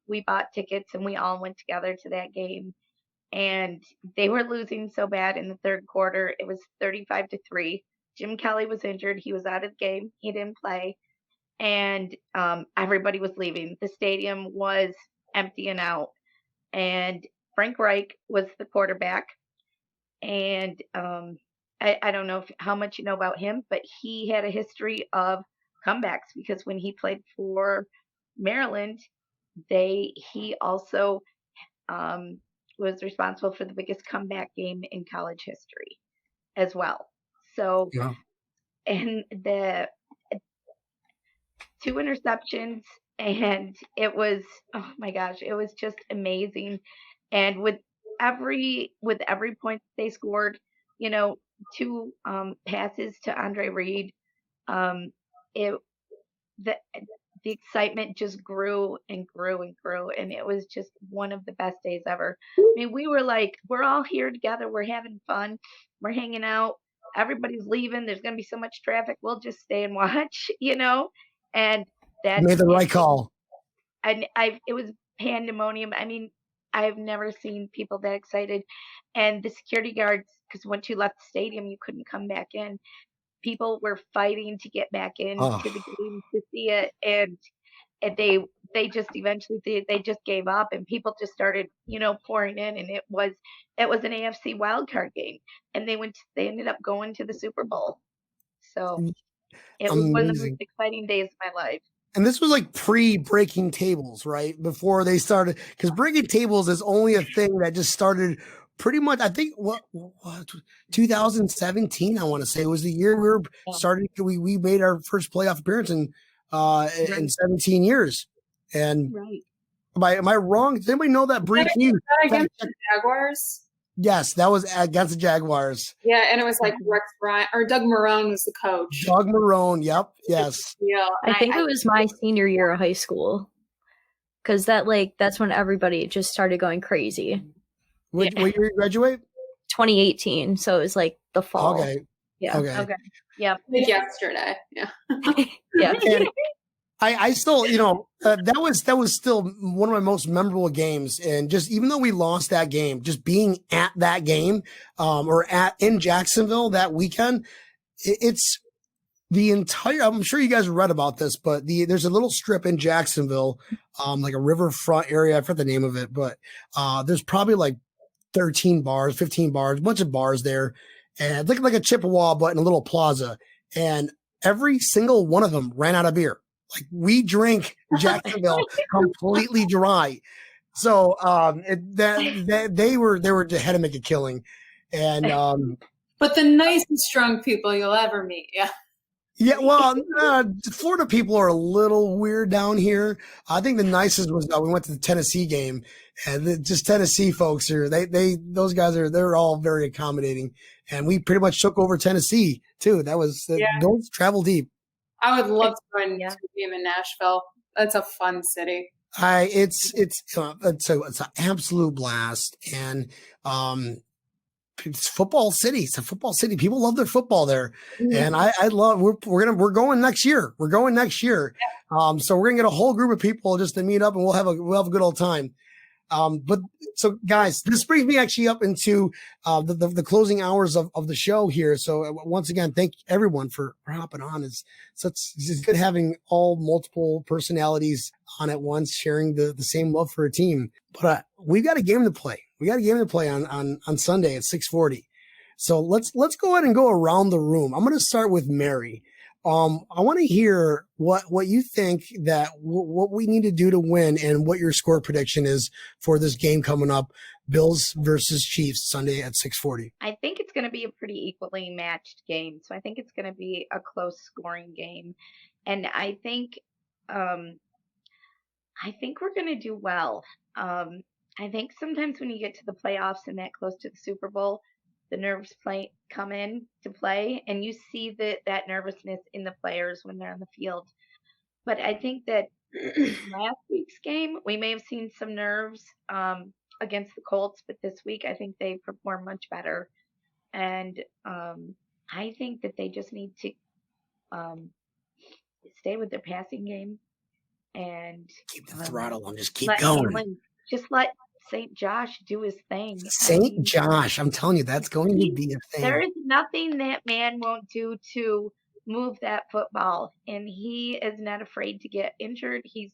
we bought tickets and we all went together to that game. And they were losing so bad in the third quarter. It was 35-3. Jim Kelly was injured. He was out of the game. He didn't play. And everybody was leaving. The stadium was emptying out. And Frank Reich was the quarterback. And I don't know how much you know about him, but he had a history of comebacks because when he played for Maryland, he also was responsible for the biggest comeback game in college history as well. So, and the 2 interceptions, and it was, oh my gosh, it was just amazing. And with every point they scored, 2 passes to Andre Reed, the excitement just grew and grew and grew, and it was just one of the best days ever. I mean, we were like, we're all here together, we're having fun, we're hanging out, everybody's leaving, there's going to be so much traffic, we'll just stay and watch, and that made the right call. And it was pandemonium. I mean, I've never seen people that excited. And the security guards, because once you left the stadium, you couldn't come back in. People were fighting to get back into the game to see it, and they just eventually they just gave up, and people just started pouring in, and it was an AFC wildcard game, and they ended up going to the Super Bowl. So it was one of the most exciting days of my life. And this was like pre-breaking tables, right? Before they started, because breaking tables is only a thing that just started pretty much, I think, what 2017, I want to say, was the year we were started. We made our first playoff appearance in 17 years. And am I wrong? Does anybody know that, Brie? Against the Jaguars? Yes, that was against the Jaguars. Yeah, and it was like Rex Bryant or Doug Marrone was the coach. Doug Marrone, yep, yes. Yeah, I think it was my senior year of high school, because that's when everybody just started going crazy. What year did you graduate? 2018, so it was like the fall. Okay. Yeah. Okay. Yeah. Like yesterday. Yeah. Yeah. And I still, that was still one of my most memorable games. And just even though we lost that game, just being at that game, or in Jacksonville that weekend, it's the entire. I'm sure you guys read about this, but there's a little strip in Jacksonville, like a riverfront area. I forget the name of it, but there's probably like 13 bars, 15 bars, a bunch of bars there, and looking like a Chippewa, but in a little plaza. And every single one of them ran out of beer. Like, we drink Jacksonville completely dry. So they had to make a killing. And but the nicest drunk people you'll ever meet. Yeah. Yeah, well, Florida people are a little weird down here. I think the nicest was we went to the Tennessee game, and just Tennessee folks those guys they're all very accommodating, and we pretty much took over Tennessee too. That was don't travel deep. I would love to go to a game in Nashville. That's a fun city. It's an absolute blast, and it's football city. It's a football city. People love their football there, and I love. We're going next year. We're going next year. So we're gonna get a whole group of people just to meet up, and we'll have a good old time. But so guys, this brings me actually up into the closing hours of the show here. So once again, thank everyone for hopping on. It's good having all multiple personalities on at once, sharing the same love for a team. But we've got a game to play. We got a game to play on Sunday at 6:40. So let's go ahead and go around the room. I'm going to start with Mary. I want to hear what you think that what we need to do to win and what your score prediction is for this game coming up, Bills versus Chiefs Sunday at 6:40. I think it's going to be a pretty equally matched game. So I think it's going to be a close scoring game. And I think we're going to do well. I think sometimes when you get to the playoffs and that close to the Super Bowl, the nerves come in to play, and you see that nervousness in the players when they're on the field. But I think that last week's game, we may have seen some nerves against the Colts, but this week I think they performed much better. And I think that they just need to stay with their passing game and keep the throttle on, just keep let going. Just let St. Josh do his thing. St. Josh, I'm telling you, that's going to be a thing. There is nothing that man won't do to move that football, and he is not afraid to get injured. He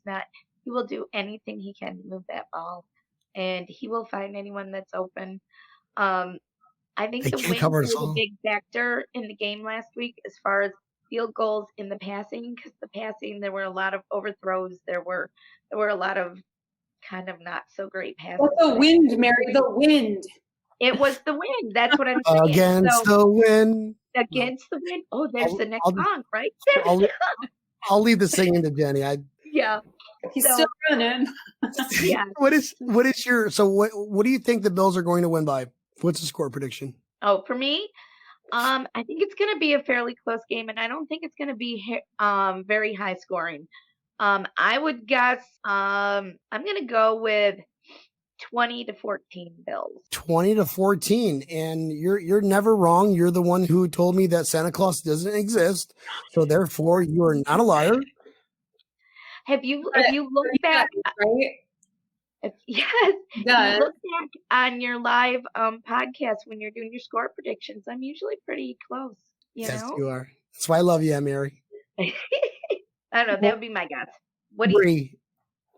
will do anything he can to move that ball, and he will find anyone that's open. I think the wind was a big factor in the game last week as far as field goals in the passing, because the passing, there were a lot of overthrows. There were a lot of kind of not so great passes. But the wind, Mary, the wind. It was the wind. That's what I'm saying. Against the wind. Against the wind. Oh, there's the next song, right? I'll leave the singing to Jennie. Yeah. He's still running. Yeah. What do you think the Bills are going to win by? What's the score prediction? Oh, for me, I think it's going to be a fairly close game, and I don't think it's going to be very high scoring. I would guess I'm going to go with 20-14 Bills. 20-14, and you're never wrong. You're the one who told me that Santa Claus doesn't exist, so therefore you are not a liar. Have you looked back? Right? Yes. You look back on your live podcast when you're doing your score predictions. I'm usually pretty close. Yes, you are. That's why I love you, Mary. I don't know. That would be my guess.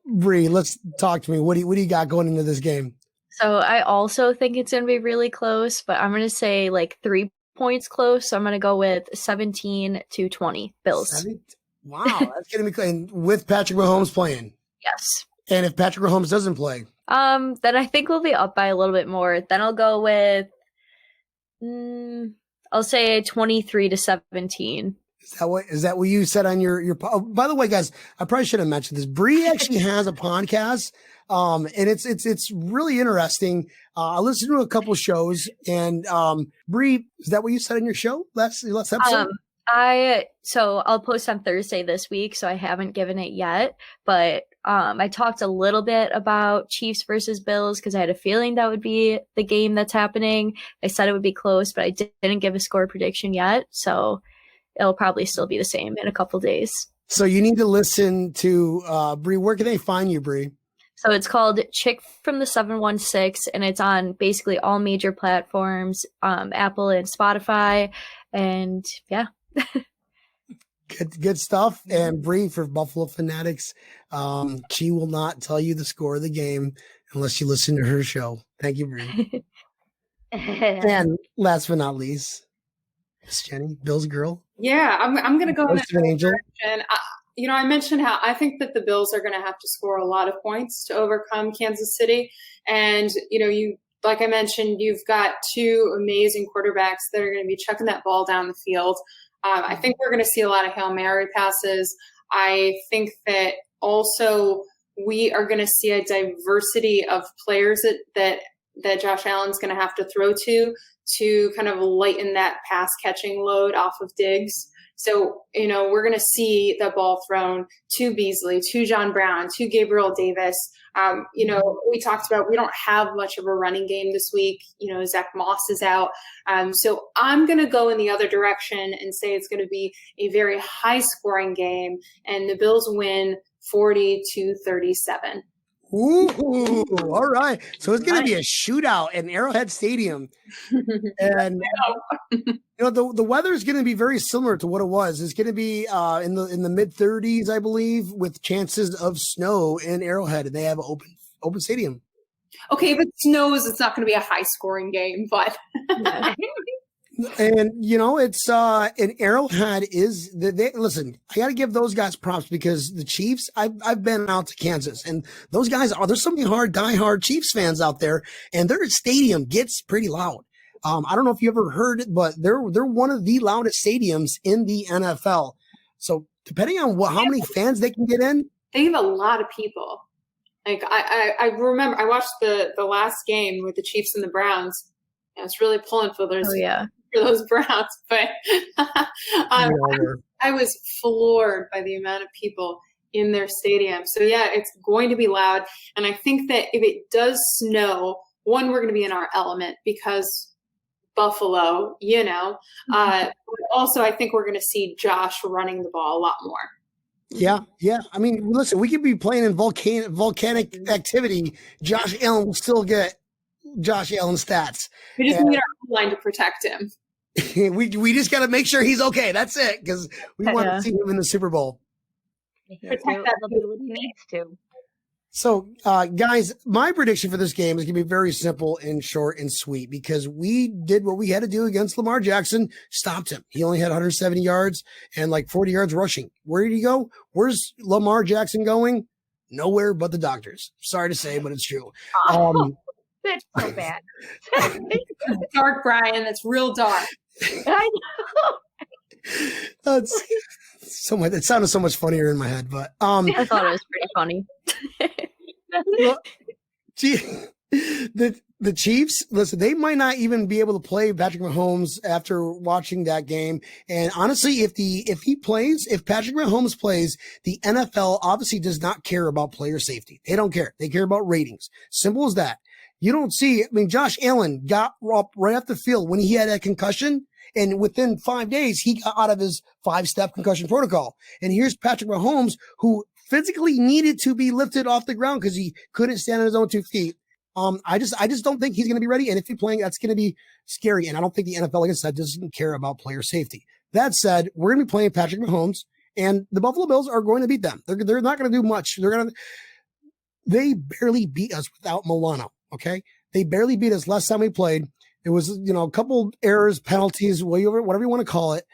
Brie, let's talk to me. What do you got going into this game? So I also think it's going to be really close, but I'm going to say like 3 points close. So I'm going to go with 17-20 Bills. Wow, that's going to be close. And with Patrick Mahomes playing. Yes. And if Patrick Mahomes doesn't play? Then I think we'll be up by a little bit more. Then I'll go with, I'll say 23-17. Is that what you said on your oh, by the way, guys, I probably should have mentioned this. Brie actually has a podcast. And it's really interesting. I listened to a couple shows, and Brie, is that what you said on your show last episode? So I'll post on Thursday this week, so I haven't given it yet, but I talked a little bit about Chiefs versus Bills because I had a feeling that would be the game that's happening. I said it would be close, but I didn't give a score prediction yet, so it'll probably still be the same in a couple days. So you need to listen to Brie. Where can they find you, Brie? So it's called Chick from the 716, and it's on basically all major platforms, Apple and Spotify, and yeah. Good stuff. And Brie, for Buffalo Fanatics, she will not tell you the score of the game unless you listen to her show. Thank you, Brie. And last but not least, Miss Jennie, Bill's girl. Yeah, I'm going to go in that Angel. direction. I mentioned how I think that the Bills are going to have to score a lot of points to overcome Kansas City. And, like I mentioned, you've got two amazing quarterbacks that are going to be chucking that ball down the field. I think we're going to see a lot of Hail Mary passes. I think that also we are going to see a diversity of players that Josh Allen's going to have to throw to kind of lighten that pass catching load off of Diggs. So, we're going to see the ball thrown to Beasley, to John Brown, to Gabriel Davis. We talked about we don't have much of a running game this week. Zach Moss is out. So I'm going to go in the other direction and say it's going to be a very high scoring game, and the Bills win 40-37. Ooh, all right. So it's going to be a shootout in Arrowhead Stadium. And the weather is going to be very similar to what it was. It's going to be in the mid 30s, I believe, with chances of snow in Arrowhead, and they have an open stadium. Okay, if it snows, it's not going to be a high scoring game, but And it's an Arrowhead is listen, I got to give those guys props because the Chiefs, I've been out to Kansas and those guys there's so many diehard Chiefs fans out there and their stadium gets pretty loud. I don't know if you ever heard it, but they're one of the loudest stadiums in the NFL. So depending on how many fans they can get in, they have a lot of people. Like I remember I watched the last game with the Chiefs and the Browns. I was really pulling for those. Oh, yeah. For those Browns, but I was floored by the amount of people in their stadium. So yeah, it's going to be loud. And I think that if it does snow, one, we're going to be in our element because Buffalo, but also I think we're going to see Josh running the ball a lot more. Yeah. I mean, listen, we could be playing in volcanic activity. Josh Allen will still get Josh Allen stats. We just need our line to protect him. we just got to make sure he's okay. That's it, because we want to see him in the Super Bowl. Protect that what he needs to. So, guys, my prediction for this game is going to be very simple and short and sweet because we did what we had to do against Lamar Jackson, stopped him. He only had 170 yards and like 40 yards rushing. Where did he go? Where's Lamar Jackson going? Nowhere but the doctors. Sorry to say, but it's true. That's so bad. Dark, Brian. That's real dark. I know. That's so much. It sounded so much funnier in my head, but I thought it was pretty funny. Well, the Chiefs, listen, they might not even be able to play Patrick Mahomes after watching that game. And honestly, if Patrick Mahomes plays, the NFL obviously does not care about player safety. They don't care. They care about ratings. Simple as that. You don't see, Josh Allen got up right off the field when he had a concussion, and within 5 days, he got out of his 5-step concussion protocol. And here's Patrick Mahomes, who physically needed to be lifted off the ground because he couldn't stand on his own 2 feet. I just don't think he's going to be ready. And if he's playing, that's going to be scary. And I don't think the NFL, like I said, doesn't care about player safety. That said, we're going to be playing Patrick Mahomes, and the Buffalo Bills are going to beat them. They're not going to do much. They barely beat us without Milano. Okay. They barely beat us last time we played. It was, a couple errors, penalties, whatever you want to call it.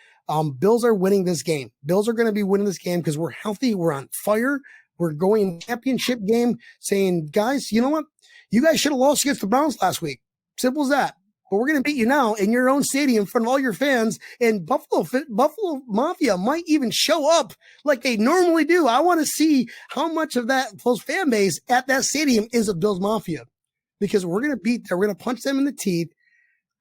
Bills are winning this game. Bills are going to be winning this game because we're healthy. We're on fire. We're going championship game saying, guys, you know what? You guys should have lost against the Browns last week. Simple as that. But we're going to beat you now in your own stadium in front of all your fans. And Buffalo Mafia might even show up like they normally do. I want to see how much of those fan base at that stadium is a Bills Mafia, because we're going to beat them. We're going to punch them in the teeth.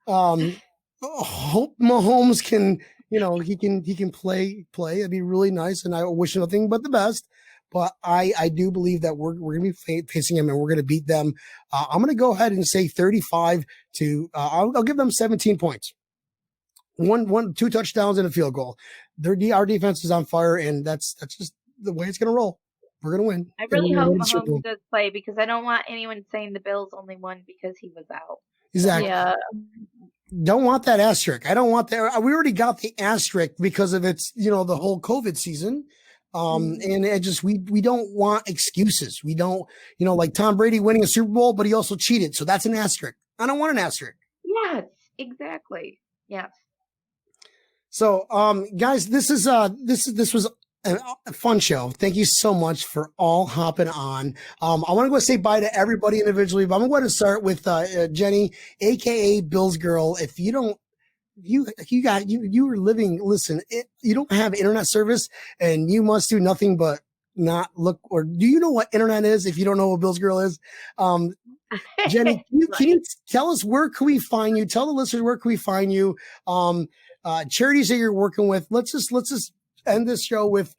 Hope Mahomes can, he can play. It'd be really nice. And I wish nothing but the best. But I do believe that we're going to be facing them and we're going to beat them. I'm going to go ahead and say 35 to, I'll give them 17 points. 2 touchdowns and a field goal. Our defense is on fire, and that's just the way it's going to roll. We're going to win. I really hope Mahomes does play, because I don't want anyone saying the Bills only won because he was out. Exactly. Yeah. Don't want that asterisk. I don't want that. We already got the asterisk because of its, the whole COVID season. And it just, we don't want excuses. We don't, like Tom Brady winning a Super Bowl, but he also cheated. So that's an asterisk. I don't want an asterisk. Yes, exactly. Yes. So, guys, this was a fun show. Thank you so much for all hopping on. I want to go say bye to everybody individually, but I'm going to start with, Jennie, AKA Bill's Girl. If you don't, you are living, listen, you don't have internet service and you must do nothing but not look, or do you know what internet is if you don't know what Bill's Girl is? Jennie, can you tell us, where can we find you? Tell the listeners, where can we find you? Charities that you're working with. Let's just end this show with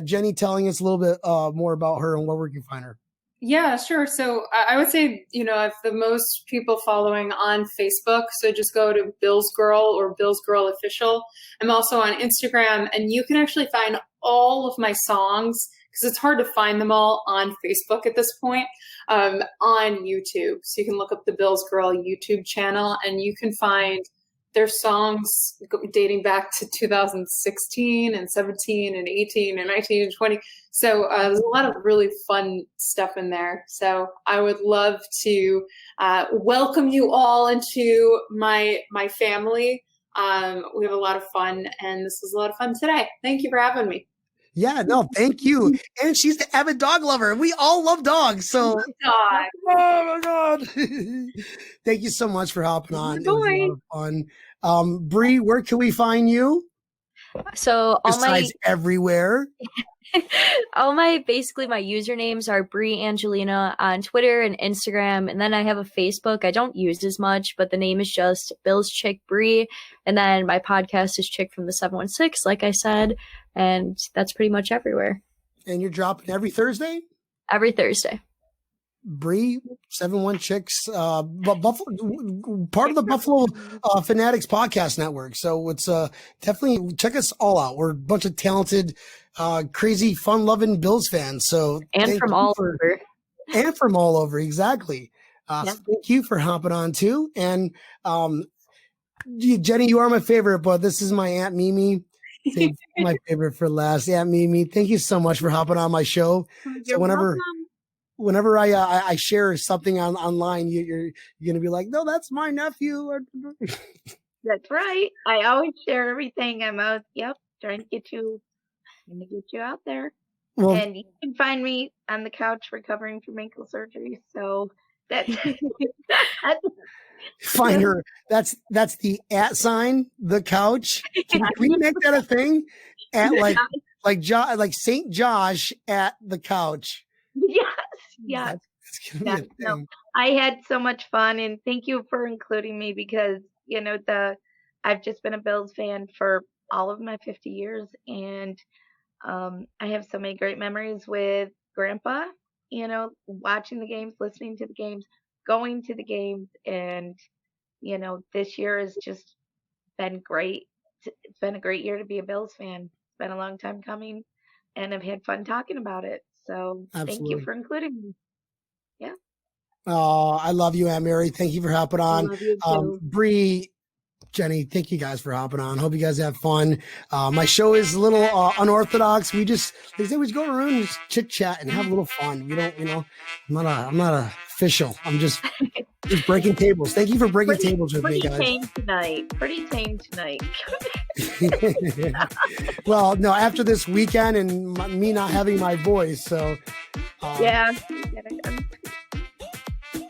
Jennie telling us a little bit more about her and where we can find her. Yeah, sure. So I would say, I have the most people following on Facebook. So just go to Bill's Girl or Bill's Girl Official. I'm also on Instagram, and you can actually find all of my songs, because it's hard to find them all on Facebook at this point, on YouTube. So you can look up the Bill's Girl YouTube channel, and you can find their songs dating back to 2016 and 17 and 18 and 19 and 20. So there's a lot of really fun stuff in there. So I would love to welcome you all into my family. We have a lot of fun, and this was a lot of fun today. Thank you for having me. Yeah, no, thank you. And she's the avid dog lover. We all love dogs. So, Dog. oh my God. Thank you so much for hopping on. It was a lot of fun. Brie, where can we find you? So Besides everywhere. Basically my usernames are Brie Angelina on Twitter and Instagram, and then I have a Facebook I don't use as much, but the name is just Bill's Chick Brie, and then my podcast is Chick from the 716, like I said, and that's pretty much everywhere. And you're dropping every Thursday? Every Thursday. Brie, 71 Chicks, Buffalo, part of the Buffalo Fanatics podcast network. So it's definitely check us all out. We're a bunch of talented, crazy, fun-loving Bills fans. So and from all over. And from all over, exactly. So thank you for hopping on too. And Jennie, you are my favorite, but this is my Aunt Mimi. Save my favorite for last. Aunt Mimi, thank you so much for hopping on my show. You're welcome. Whenever I share something online, you're gonna be like, no, that's my nephew. That's right. I always share everything. I'm out. Yep, trying to get you out there. Well, and you can find me on the couch recovering from ankle surgery. So that's find her. That's the @ sign, the couch. Can we make that a thing? At like St. Josh at the couch. Yes. No, I had so much fun, and thank you for including me because I've just been a Bills fan for all of my 50 years, and I have so many great memories with Grandpa. Watching the games, listening to the games, going to the games, and this year has just been great. It's been a great year to be a Bills fan. It's been a long time coming, and I've had fun talking about it. So Thank you for including me. Yeah. Oh, I love you, Aunt Mary. Thank you for hopping on. I love you too. Brie, Jennie, thank you guys for hopping on. Hope you guys have fun. My show is a little unorthodox. We just go around and just chit chat and have a little fun. We don't, I'm not official. I'm just breaking tables. Thank you for breaking tables with me, guys. Pretty tame tonight. Well, no, after this weekend and me not having my voice, so yeah.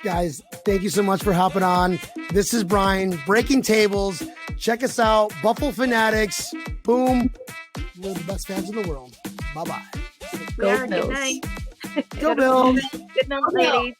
Guys, thank you so much for hopping on. This is Brian, Breaking Tables. Check us out, Buffalo Fanatics. Boom. We're the best fans in the world. Bye-bye. Good night. Go Bills. Good night, ladies.